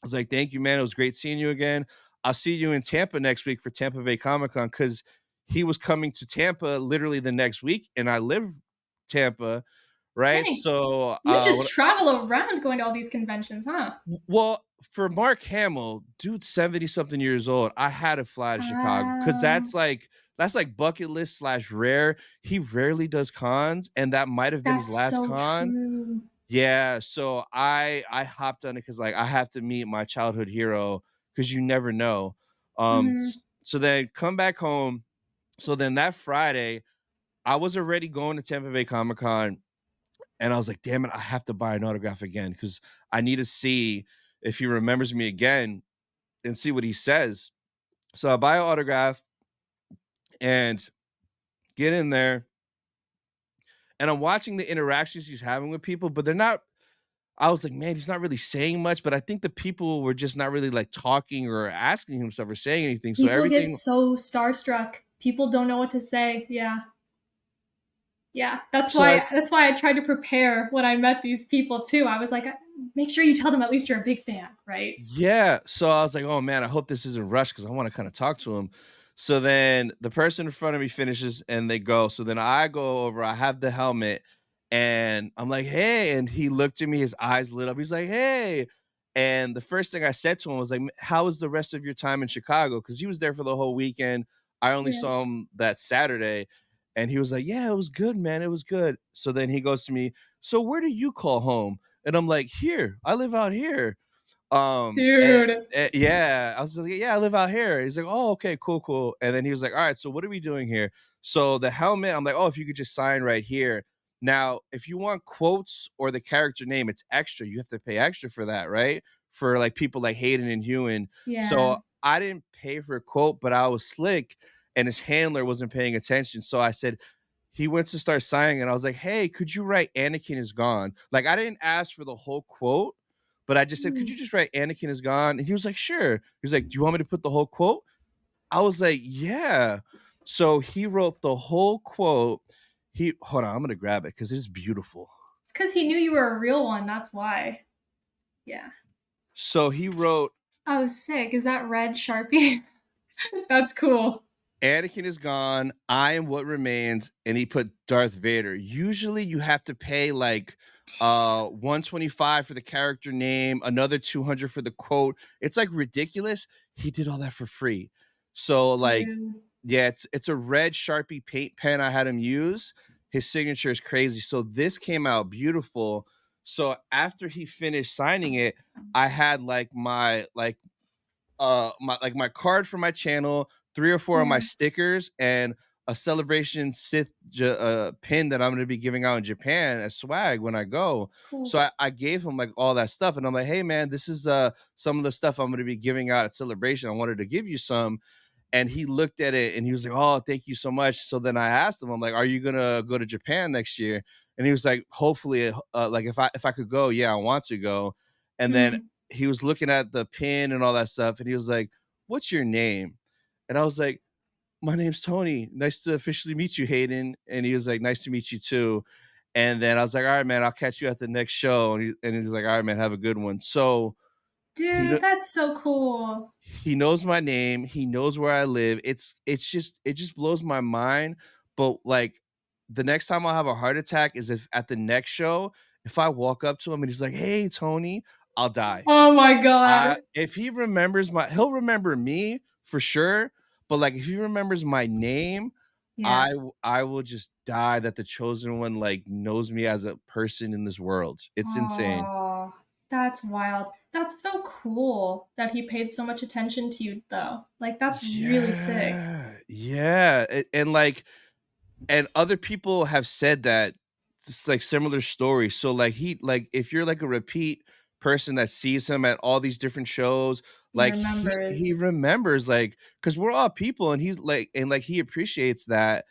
I was like, thank you, man. It was great seeing you again. I'll see you in Tampa next week for Tampa Bay Comic Con because he was coming to Tampa literally the next week, and I live Tampa, right? Dang. So You just travel around going to all these conventions, huh? well, for Mark Hamill, dude, 70 something years old, I had to fly to Chicago because Oh, that's like bucket list slash rare. He rarely does cons, and that might have been his that's last so con. true. Yeah, so I hopped on it because like I have to meet my childhood hero because you never know. Mhm. So then come back home. So then that Friday, I was already going to Tampa Bay Comic Con, and I was like, damn it, I have to buy an autograph again because I need to see if he remembers me again and see what he says. So I buy an autograph and get in there, and I'm watching the interactions he's having with people, but they're not. I was like, man, he's not really saying much, but I think the people were just not really like talking or asking him stuff or saying anything. So People get everything, so starstruck. People don't know what to say. Yeah. Yeah. That's so why I, that's why I tried to prepare when I met these people too. I was like, make sure you tell them at least you're a big fan, right? yeah. So I was like, oh man, I hope this isn't rushed because I want to kind of talk to him. So then the person in front of me finishes and they go. So then I go over, I have the helmet and I'm like, hey. And he looked at me, his eyes lit up. He's like, hey. And the first thing I said to him was like, how was the rest of your time in Chicago? Because he was there for the whole weekend. I only Yeah. saw him that Saturday. And he was like, yeah, it was good, man. It was good. So then he goes to me, so where do you call home? And I'm like, here, I live out here. Dude. Yeah, I was like, yeah, I live out here. He's like, oh, okay, cool, cool. And then he was like, all right, so what are we doing here? So the helmet, I'm like, oh, if you could just sign right here. Now, if you want quotes or the character name, it's extra. You have to pay extra for that, right? For like people like Hayden and Ewan. Yeah. So I didn't pay for a quote, but I was slick, and his handler wasn't paying attention. So I said, he went to start signing, and I was like, hey, could you write Anakin is gone? Like I didn't ask for the whole quote, but I just said, could you Mm. just write Anakin is gone? And he was like, sure. He was like, do you want me to put the whole quote? I was like, yeah. So he wrote the whole quote. Hold on, I'm gonna grab it because it's beautiful. It's because he knew you were a real one. That's why. Yeah. So he wrote, Oh, sick. Is that red Sharpie? That's cool. Anakin is gone. I am what remains. And he put Darth Vader. Usually you have to pay like 125 for the character name, another 200 for the quote. It's like ridiculous. He did all that for free. So like, Dude. yeah, it's a red Sharpie paint pen I had him use. his signature is crazy. So this came out beautiful. So after he finished signing it, I had like my card for my channel, 3 or 4 of my Yeah. stickers, and a celebration Sith pin that I'm going to be giving out in Japan as swag when I go. Cool. So I gave him like all that stuff, and I'm like, hey man, this is some of the stuff I'm going to be giving out at celebration. I wanted to give you some. And he looked at it and he was like, oh, thank you so much. So then I asked him, I'm like, are you gonna go to Japan next year? And he was like, hopefully, like if I could go, yeah, I want to go. And then Mm. he was looking at the pin and all that stuff, and he was like, what's your name? And I was like, my name's Tony. Nice to officially meet you, Hayden. And he was like, nice to meet you too. And then I was like, all right, man, I'll catch you at the next show. And he was like, all right, man, have a good one. So he Dude, that's so cool. he knows my name, he knows where I live. It just blows my mind. But like the next time I'll have a heart attack is if at the next show, if I walk up to him and he's like, hey Tony, I'll die. Oh my God. If he remembers he'll remember me for sure. But like if he remembers my name, Yeah. I will just die that the chosen one like knows me as a person in this world. It's insane. Oh, that's wild. That's so cool that he paid so much attention to you, though. Like, that's really sick. Yeah. And like and other people have said that just like similar stories. So like if you're like a repeat person that sees him at all these different shows, He like he remembers. remembers, like, because we're all people, and he's like, and like he appreciates that.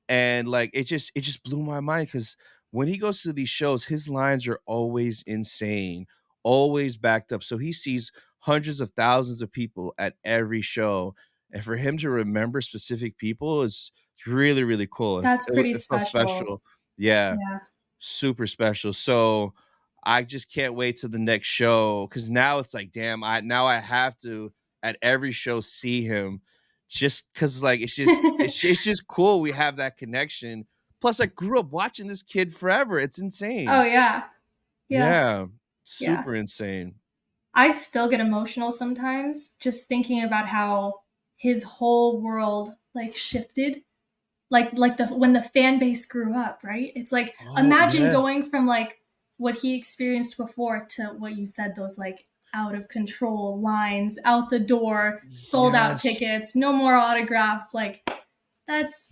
And like it just blew my mind because when he goes to these shows, his lines are always insane, always backed up. So he sees hundreds of thousands of people at every show, and for him to remember specific people is really really cool. That's pretty It felt special. special. Yeah, Yeah. super special. So I just can't wait to the next show because now it's like, damn, I have to at every show see him, just because like it's just cool we have that connection. Plus, I grew up watching this kid forever. It's Oh, insane. yeah. Yeah. Yeah, Yeah. super insane. I still get emotional sometimes just thinking about how his whole world like shifted. Like the when the fan base grew up, right? It's like Oh imagine yeah, going from like what he experienced before to what you said, those like out of control lines out the door, sold out yes, tickets, no more autographs. Like that's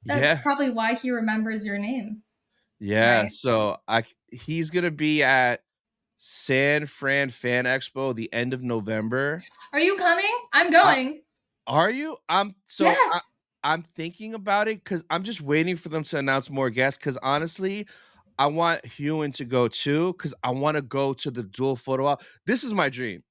that's yeah, probably why he remembers your name, yeah. right? So he's gonna be at San Fran Fan Expo the end of November. Are you coming? I'm I going. Are you? Yes. I'm thinking about it because I'm just waiting for them to announce more guests. Because honestly, I want Hewan to go too. Because I want to go to the dual photo op. This is my dream.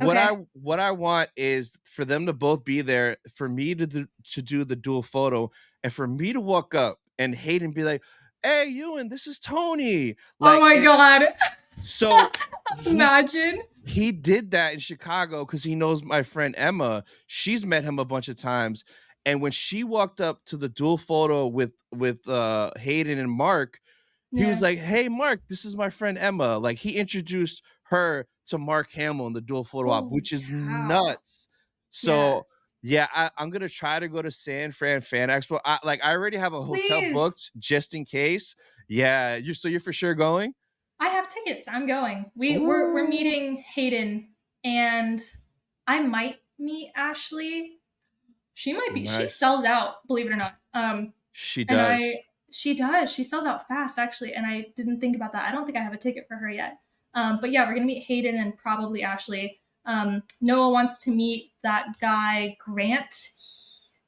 Okay. What I want is for them to both be there, for me to do the dual photo, and for me to walk up and Hayden be like, "Hey, Ewan, this is Tony." Oh Like my god. so he Imagine. he did that in Chicago because he knows my friend Emma. She's met him a bunch of times, and when she walked up to the dual photo with Hayden and Mark, he was Yeah. like, "Hey, Mark, this is my friend Emma." Like he introduced her to Mark Hamill in the dual photo op, Holy which is cow. nuts. Yeah. So yeah, I'm gonna try to go to San Fran Fan Expo. I already have a hotel Please. booked just in case. Yeah, you're for sure going. I have tickets. I'm going. We're Ooh, meeting Hayden, and I might meet Ashley. She might be. She nice. sells out, believe it or not. She And does. she does. She sells out fast, actually. And I didn't think about that. I don't think I have a ticket for her yet. But yeah, we're gonna meet Hayden and probably Ashley. Noah wants to meet that guy Grant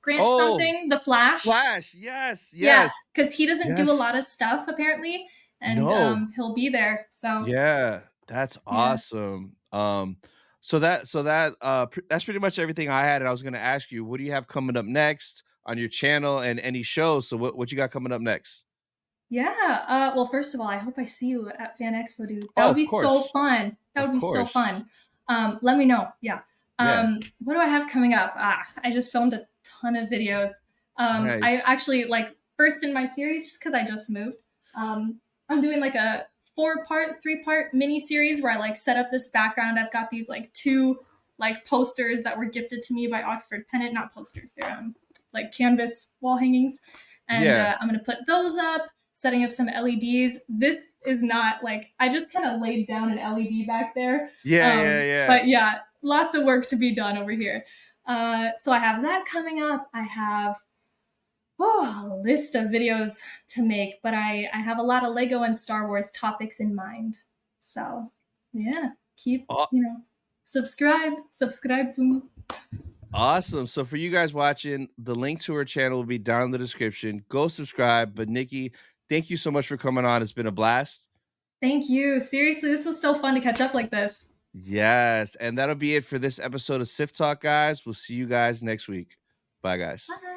Oh, something, the Flash. Flash. Yes, Yeah, yes, because he doesn't do a yes. lot of stuff apparently, and No. he'll be there. So Yeah, that's yeah. awesome. That's pretty much everything I had. And I was gonna ask you, what do you have coming up next on your channel and any shows? So what you got coming up next? Yeah. Well, first of all, I hope I see you at Fan Expo, dude. That Oh, would of be so course. fun. That would Of be so course. fun. Let me know. Yeah. Yeah. What do I have coming up? I just filmed a ton of videos. I Nice. actually like first in my series just because I just moved. I'm doing like a 4-part, 3-part mini series where I like set up this background. I've got these like two like posters that were gifted to me by Oxford Pennant, not posters. They're like canvas wall hangings, and Yeah. I'm gonna put those up. setting up some LEDs. This is not like, I just kind of laid down an LED back there. Yeah. But yeah, lots of work to be done over here. So I have that coming up. I have a list of videos to make, but I have a lot of Lego and Star Wars topics in mind. So yeah, keep, subscribe to me. Awesome. So for you guys watching, the link to her channel will be down in the description. Go subscribe. But Nicki, thank you so much for coming on. It's been a blast. Thank you. Seriously, this was so fun to catch up like this. Yes. And that'll be it for this episode of Sith Talk, guys. We'll see you guys next week. Bye, guys. Bye.